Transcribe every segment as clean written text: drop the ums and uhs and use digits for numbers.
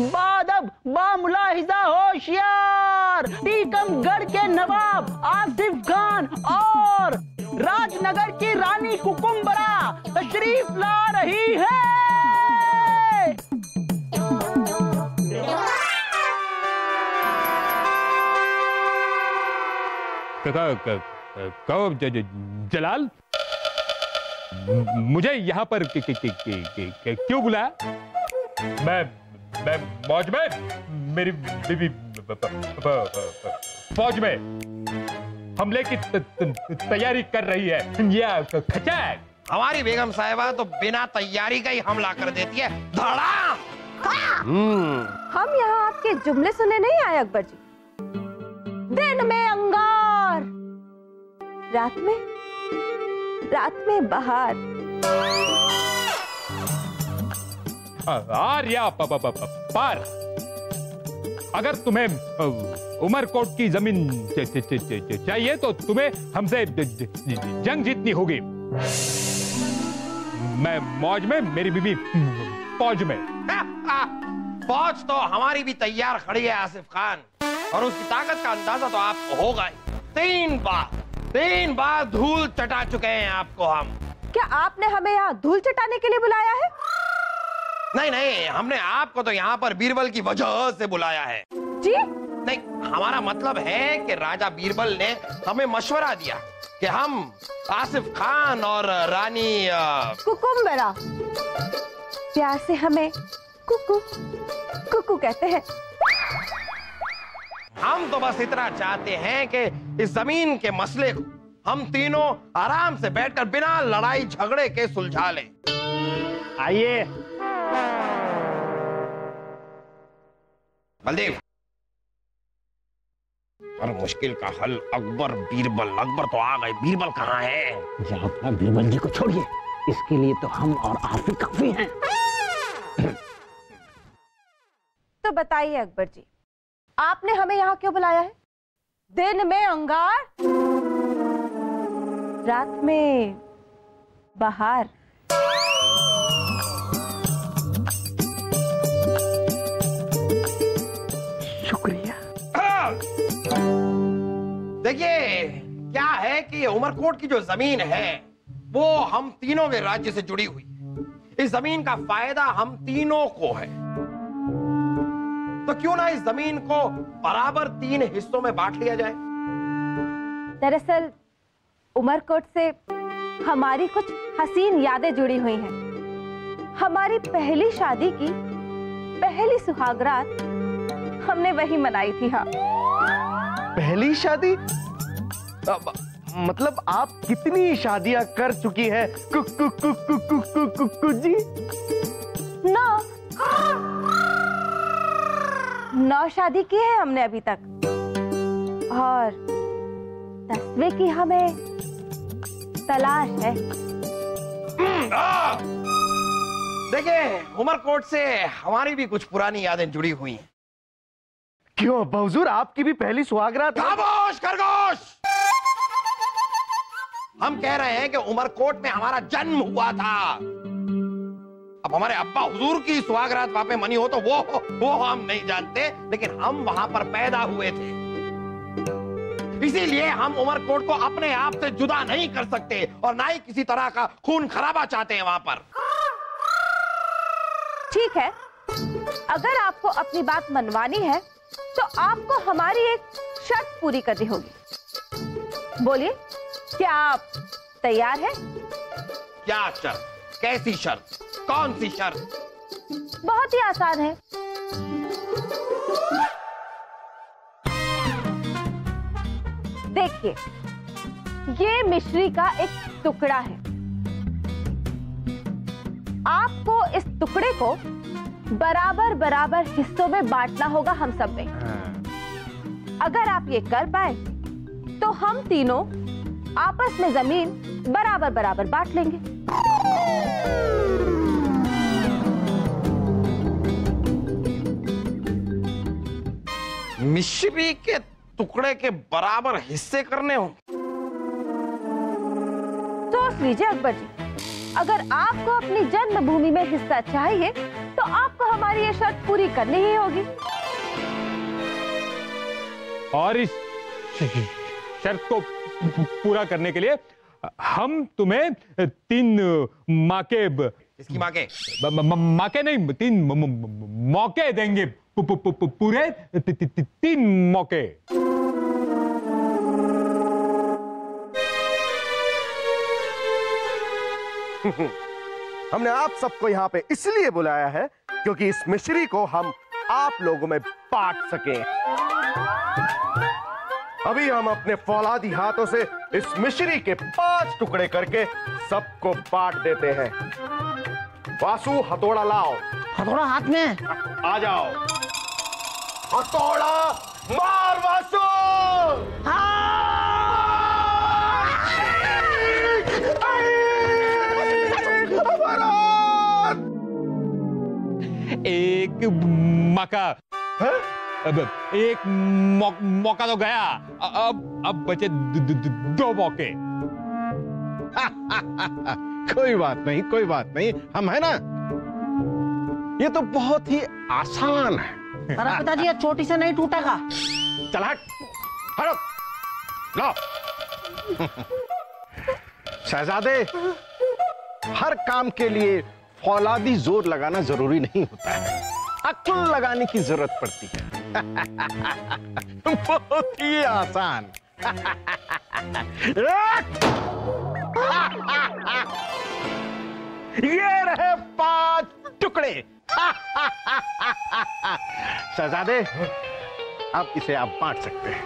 बादब बामुलाहिजा होशियार, टीकमगढ़ के नवाब आसिफ खान और राजनगर की रानी कुकुम्बरा तशरीफ ला रही है। कहो जलाल, मुझे यहाँ पर क्यों बुलाया? मैं मौज में, मेरी बीवी फौज में हमले की तैयारी कर रही है। ये खचाक हमारी बेगम साहिबा तो बिना तैयारी का ही हमला कर देती है, धड़ाम। हम यहाँ आपके जुमले सुनने नहीं आए अकबर जी। दिन में अंगार, रात में बहार। आर या पार। अगर तुम्हें उमरकोट की जमीन चाहिए तो तुम्हें हमसे जंग जीतनी होगी। मैं मौज में, मेरी बीवी फौज में। फौज तो हमारी भी तैयार खड़ी है आसिफ खान, और उसकी ताकत का अंदाजा तो आपको होगा ही। 3 बार धूल चटा चुके हैं आपको हम। क्या आपने हमें यहाँ धूल चटाने के लिए बुलाया है? नहीं, हमने आपको तो यहाँ पर बीरबल की वजह से बुलाया है। जी? नहीं, हमारा मतलब है कि राजा बीरबल ने हमें मशवरा दिया कि हम आसिफ खान और रानी कुकुम्बरा, प्यार से हमें कुकू कहते हैं। हम तो बस इतना चाहते हैं कि इस जमीन के मसले को हम तीनों आराम से बैठकर बिना लड़ाई झगड़े के सुलझा लें। आइए बलदेव, और मुश्किल का हल अकबर बीरबल। अकबर तो आ गए, बीरबल कहाँ है? अपना बीरबल जी को छोड़िए, इसके लिए तो हम और आप ही काफी हैं। तो बताइए अकबर जी, आपने हमें यहाँ क्यों बुलाया है? दिन में अंगार, रात में बहार। शुक्रिया। देखिए, क्या है कि उमरकोट की जो जमीन है वो हम तीनों के राज्य से जुड़ी हुई है। इस जमीन का फायदा हम तीनों को है, तो क्यों ना इस जमीन को बराबर 3 हिस्सों में बांट लिया जाए। दरअसल उमरकोट से हमारी कुछ हसीन यादें जुड़ी हुई हैं। हमारी पहली शादी की पहली सुहागरात हमने वही मनाई थी। हाँ, पहली शादी? मतलब आप कितनी शादियां कर चुकी हैं कुकु जी? 9 शादी की है हमने अभी तक, और 10वें की हमें तलाश है। देखिए, उमरकोट से हमारी भी कुछ पुरानी यादें जुड़ी हुई हैं। क्यों अब्बा हुजूर, आपकी भी पहली सुहागरात? खामोश खरगोश! हम कह रहे हैं कि उमरकोट में हमारा जन्म हुआ था। अब हमारे अब्बा हुजूर की सुहागरात वहां पे मनी हो तो वो हम नहीं जानते, लेकिन हम वहां पर पैदा हुए थे। इसीलिए हम उमरकोट को अपने आप से जुदा नहीं कर सकते, और ना ही किसी तरह का खून खराबा चाहते हैं वहां पर। ठीक है, अगर आपको अपनी बात मनवानी है तो आपको हमारी एक शर्त पूरी करनी होगी। बोलिए, क्या आप तैयार हैं? क्या शर्त? कैसी शर्त? कौन सी शर्त? बहुत ही आसान है। देखिए, ये मिश्री का एक टुकड़ा है। आपको इस टुकड़े को बराबर बराबर हिस्सों में बांटना होगा हम सब में। अगर आप ये कर पाए तो हम तीनों आपस में जमीन बराबर बराबर बांट लेंगे। मिश्री के टुकड़े के बराबर हिस्से करने हो तो देख लीजिए अकबर जी, अगर आपको अपनी जन्मभूमि में हिस्सा चाहिए तो आपको हमारी ये शर्त पूरी करनी ही होगी। और इस शर्त को पूरा करने के लिए हम तुम्हें 3 मौके, इसकी माँ के मौके नहीं, 3 मौके देंगे, पूरे 3 मौके। हमने आप सबको यहाँ पे इसलिए बुलाया है क्योंकि इस मिश्री को हम आप लोगों में बांट सकें। अभी हम अपने फौलादी हाथों से इस मिश्री के 5 टुकड़े करके सबको बांट देते हैं। वासु, हथौड़ा लाओ। हथौड़ा हाथ में। आ जाओ। हथौड़ा मार वासु। एक मौका, अब एक मौका तो गया, अब बचे 2 मौके। कोई बात नहीं, कोई बात नहीं, हम है ना। ये तो बहुत ही आसान है। अरे पिताजी, ये चोटी से नहीं टूटेगा। चल हट, हटो, लो। शहजादे, हर काम के लिए फौलादी जोर लगाना जरूरी नहीं होता है, अक्ल लगाने की जरूरत पड़ती है। बहुत ही आसान। ये रहे 5 टुकड़े। शहजादे, अब इसे आप बांट सकते हैं।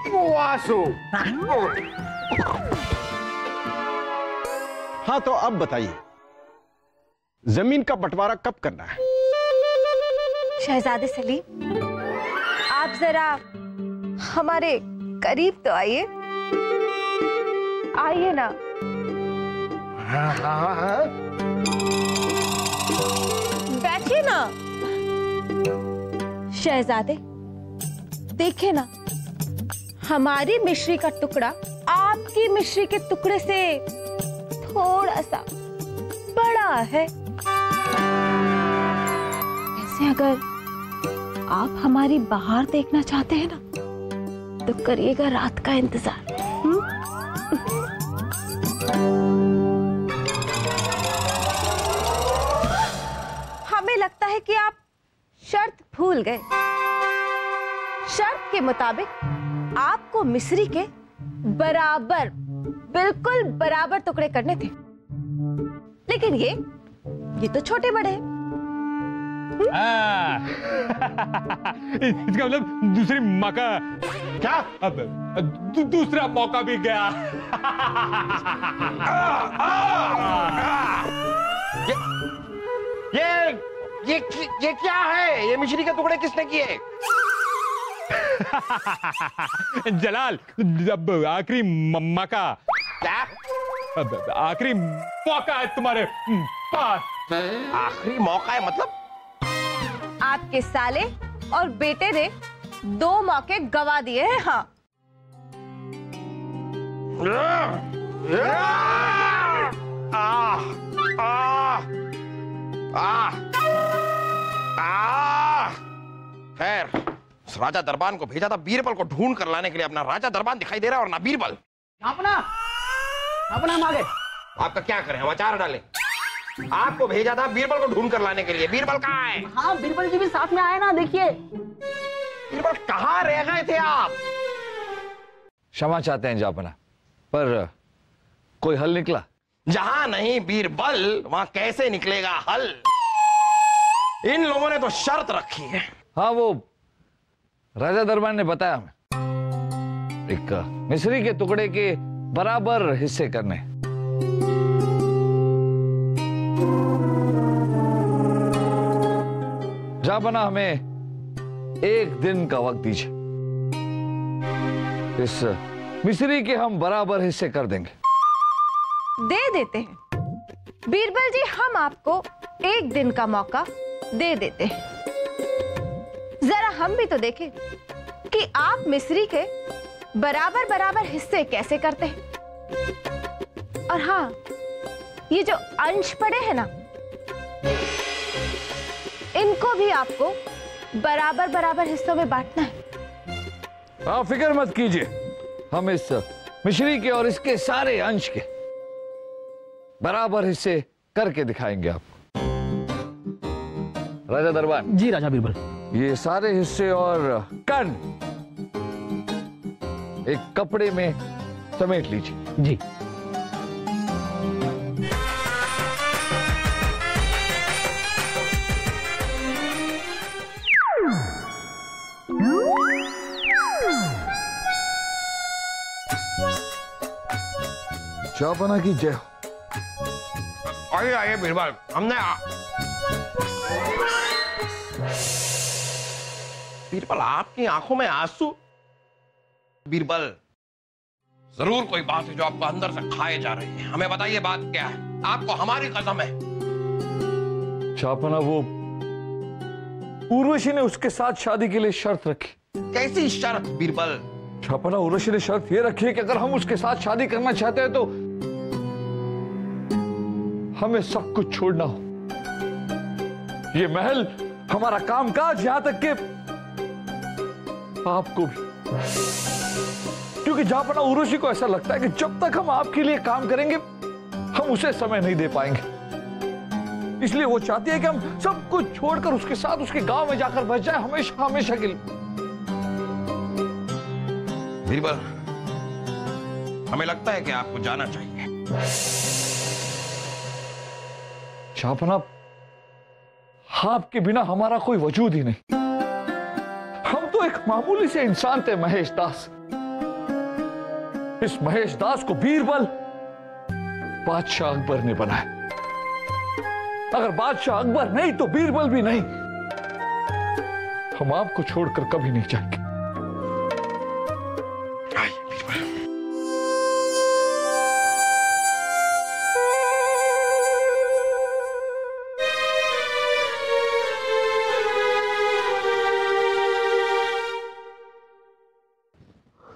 वासु, हाँ तो अब बताइए, जमीन का बंटवारा कब करना है? शहजादे सलीम, आप जरा हमारे करीब तो आइए। आइए ना। बैठिए ना। शहजादे, देखिए ना, हमारी मिश्री का टुकड़ा आपकी मिश्री के टुकड़े से थोड़ा सा बड़ा है। वैसे अगर आप हमारी बहार देखना चाहते हैं ना, तो करिएगा रात का इंतजार। हमें लगता है कि आप शर्त भूल गए। शर्त के मुताबिक आपको मिश्री के बराबर, बिल्कुल बराबर टुकड़े करने थे, लेकिन ये तो छोटे बड़े हैं। इसका मतलब दूसरी मौका क्या? अब दूसरा मौका भी गया। ये क्या है? ये मिश्री के टुकड़े किसने किए? जलाल, अब आखिरी मौका। क्या? अब आखिरी मौका है तुम्हारे पास। आखिरी मौका है मतलब? आपके साले और बेटे ने 2 मौके गवा दिए हैं। हाँ, खैर, उस राजा दरबान को भेजा था बीरबल को ढूंढ कर लाने के लिए। अपना राजा दरबान दिखाई दे रहा है और ना बीरबल। अपना हम आगे। आपका क्या करें, हम अचार डालें? आपको भेजा था बीरबल को ढूंढ कर लाने के लिए। बीरबल कहाँ है? हाँ, बीरबल जी भी साथ में आए ना, देखिए। बीरबल कहाँ रह गए थे आप? क्षमा चाहते हैं जापना, पर कोई हल निकला? जहां नहीं बीरबल, वहां कैसे निकलेगा हल? इन लोगों ने तो शर्त रखी है। हाँ, वो राजा दरबार ने बताया हमें, एक मिश्री के टुकड़े के बराबर हिस्से करने। जापना, हमें 1 दिन का वक्त दीजिए, इस मिश्री के हम बराबर हिस्से कर देंगे। दे देते हैं बीरबल जी, हम आपको 1 दिन का मौका दे देते हैं। हम भी तो देखें कि आप मिस्री के बराबर बराबर हिस्से कैसे करते हैं। और हाँ, ये जो अंश पड़े हैं ना, इनको भी आपको बराबर बराबर हिस्सों में बांटना है। आप फिक्र मत कीजिए, हम इस मिश्री के और इसके सारे अंश के बराबर हिस्से करके दिखाएंगे आपको। राजा दरबान जी राजा बीरबल। ये सारे हिस्से और कण एक कपड़े में समेट लीजिए। जी। चापना की जय हो। आइए आइए बीरबल, हमने बीरबल आपकी आंखों में आंसू। बीरबल, जरूर कोई बात है जो आपको अंदर से खाए जा रही है। हमें बताइए बात क्या है, आपको हमारी कसम है। चापना, वो उर्वशी ने उसके साथ शादी के लिए शर्त रखी। कैसी शर्त बीरबल? चापना, उर्वशी ने शर्त ये रखी है कि अगर हम उसके साथ शादी करना चाहते हैं तो हमें सब कुछ छोड़ना हो। ये महल, हमारा कामकाज, यहां तक कि आपको भी। क्योंकि जापना, उर्वशी को ऐसा लगता है कि जब तक हम आपके लिए काम करेंगे हम उसे समय नहीं दे पाएंगे। इसलिए वो चाहती है कि हम सब कुछ छोड़कर उसके साथ उसके गांव में जाकर बस जाए, हमेशा हमेशा के लिए। बीरबल, हमें लगता है कि आपको जाना चाहिए। जापना, आपके बिना हमारा कोई वजूद ही नहीं। हम तो एक मामूली से इंसान थे, महेश दास। इस महेश दास को बीरबल बादशाह अकबर ने बनाया। अगर बादशाह अकबर नहीं तो बीरबल भी नहीं। हम आपको छोड़कर कभी नहीं जाएंगे।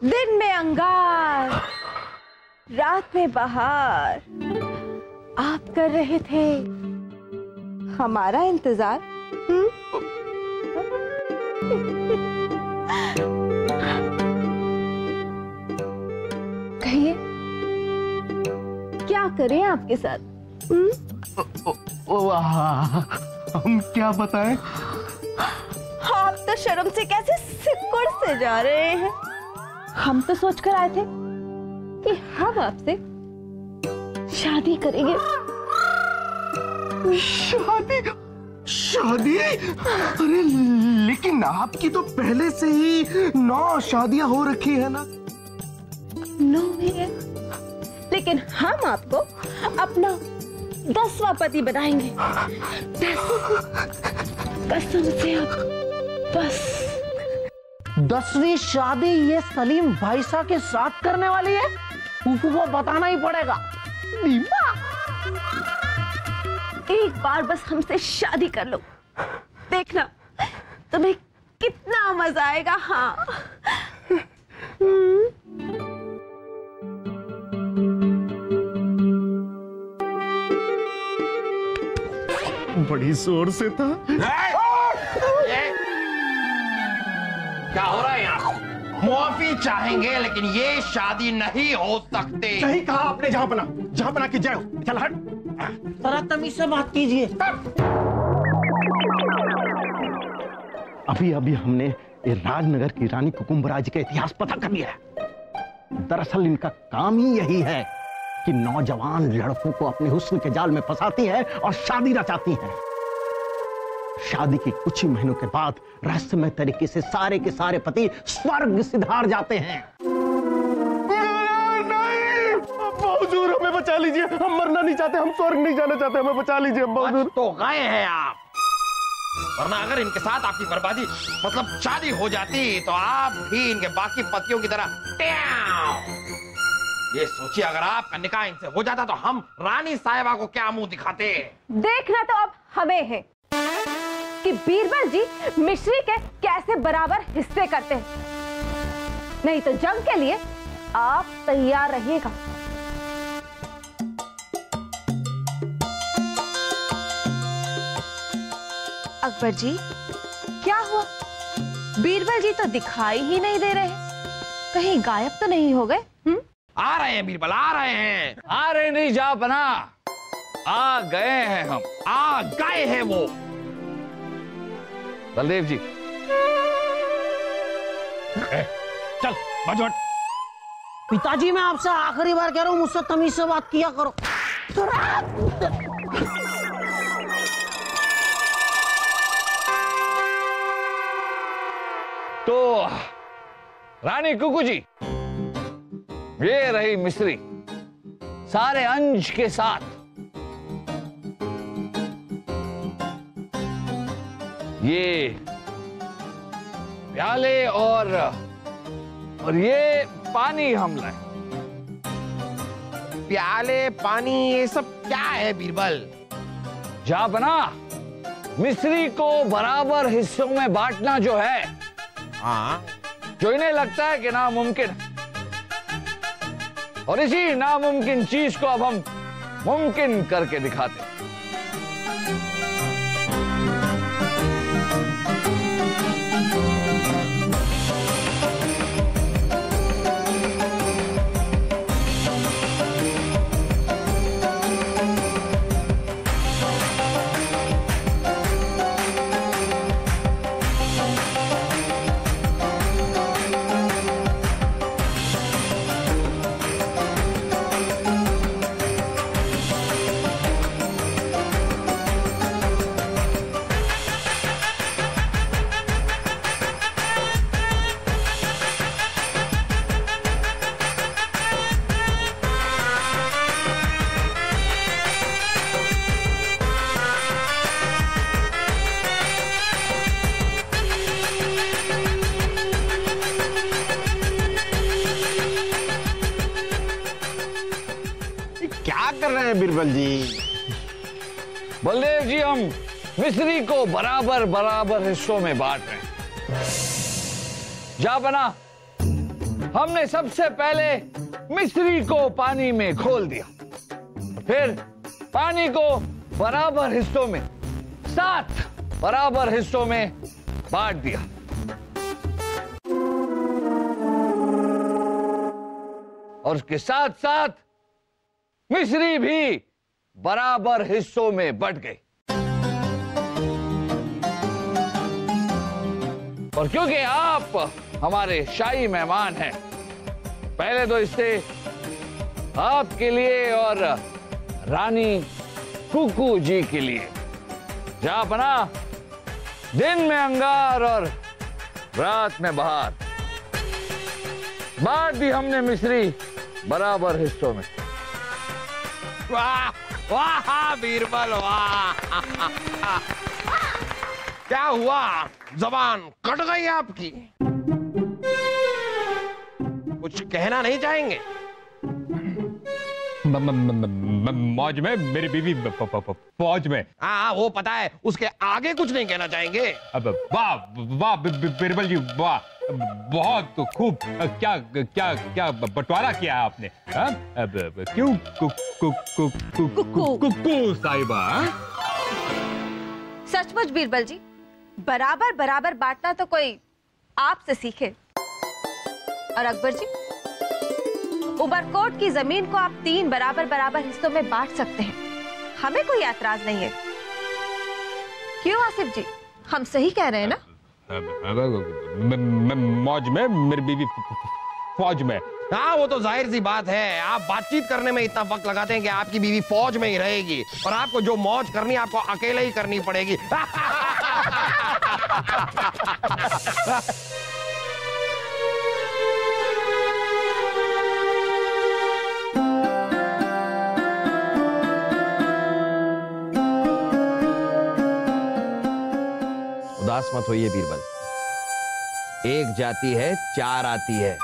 दिन में अंगार, रात में बहार, आप कर रहे थे हमारा इंतजार। कहिए, क्या करें आपके साथ? हम क्या बताएं? आप तो शर्म से कैसे सिकुड़ से जा रहे हैं। हम तो सोच कर आए थे कि हम आपसे शादी करेंगे। शादी? शादी? अरे लेकिन आपकी तो पहले से ही 9 शादियां हो रखी है ना। 9 भी है, लेकिन हम आपको अपना 10वां पति बनाएंगे। कसम से आप बस। 10वीं शादी ये सलीम भाईसा के साथ करने वाली है? वो बताना ही पड़ेगा। एक बार बस हमसे शादी कर लो, देखना तुम्हें कितना मजा आएगा। हाँ, बड़ी जोर से था। क्या हो रहा है यहाँ? माफी चाहेंगे, लेकिन ये शादी नहीं हो सकती। सही कहा आपने जहांपना। जहांपना की जय हो। चल हट। जरा तमीज से बात कीजिए। अभी अभी हमने ये राजनगर की रानी कुकुम्बरा जी का इतिहास पता कर लिया है। दरअसल इनका काम ही यही है कि नौजवान लड़कों को अपने हुस्न के जाल में फंसाती है और शादी रचाती है। शादी के कुछ ही महीनों के बाद रहस्यमय तरीके से सारे के सारे पति स्वर्ग सिधार जाते हैं। हुजूर, हमें बचा लीजिए। हम मरना नहीं चाहते, हम स्वर्ग नहीं जाना चाहते, हमें बचा लीजिए। हुजूर, तो गए हैं आप, वरना अगर इनके साथ आपकी बर्बादी मतलब शादी हो जाती तो आप भी इनके बाकी पतियों की तरह ये सोचिए, अगर आपका निकाह इनसे हो जाता तो हम रानी साहिबा को क्या मुंह दिखाते। देखना तो अब हमें है कि बीरबल जी मिश्री के कैसे बराबर हिस्से करते हैं। नहीं तो जंग के लिए आप तैयार रहिएगा। अकबर जी, क्या हुआ? बीरबल जी तो दिखाई ही नहीं दे रहे, कहीं गायब तो नहीं हो गए? आ रहे हैं बीरबल, आ रहे हैं। आ रहे नहीं जा बना, आ गए हैं हम। आ गए हैं वो। बलदेव जी चल बाजू हट। पिताजी मैं आपसे आखिरी बार कह रहा हूँ, मुझसे तमीज से बात किया करो। तो रानी कुकू जी, ये रही मिश्री सारे अंश के साथ। ये प्याले और ये पानी हम लाए। प्याले, पानी, ये सब क्या है बीरबल? जा बना, मिश्री को बराबर हिस्सों में बांटना जो है, हाँ, जो इन्हें लगता है कि नामुमकिन है, और इसी नामुमकिन चीज को अब हम मुमकिन करके दिखाते हैं। कर रहे हैं बीरबल जी? बलदेव जी, हम मिश्री को बराबर बराबर हिस्सों में बांट रहे हैं। जा बना, हमने सबसे पहले मिश्री को पानी में घोल दिया, फिर पानी को बराबर हिस्सों में 7 बराबर हिस्सों में बांट दिया। और उसके साथ साथ मिश्री भी बराबर हिस्सों में बंट गई। और क्योंकि आप हमारे शाही मेहमान हैं, पहले तो इससे आपके लिए और रानी कुकू जी के लिए जा बना, दिन में अंगार और रात में बहार, बांट दी हमने मिश्री बराबर हिस्सों में। वाह वाह बीरबल वाह। क्या हुआ, जबान कट गई आपकी? कुछ कहना नहीं चाहेंगे? मौज में, मेरी बीवी फौज में। हाँ वो पता है, उसके आगे कुछ नहीं कहना चाहेंगे? अब वाह वाह बीरबल जी, वाह, बहुत खूब। क्या क्या क्या बंटवारा किया आपने? अब क्यों कुकू साहिबा? सचमुच बीरबल जी, बराबर बराबर बांटना तो कोई आपसे सीखे। और अकबर जी, उमरकोट की जमीन को आप 3 बराबर बराबर हिस्सों में बांट सकते हैं, हमें कोई ऐतराज नहीं है। क्यों आसिफ जी, हम सही कह रहे हैं ना? मौज में, मेरी बीवी फौज में। हाँ वो तो जाहिर सी बात है, आप बातचीत करने में इतना वक्त लगाते हैं कि आपकी बीवी फौज में ही रहेगी, और आपको जो मौज करनी है आपको अकेले ही करनी पड़ेगी। उदास मत होइए बीरबल, एक जाती है 4 आती है।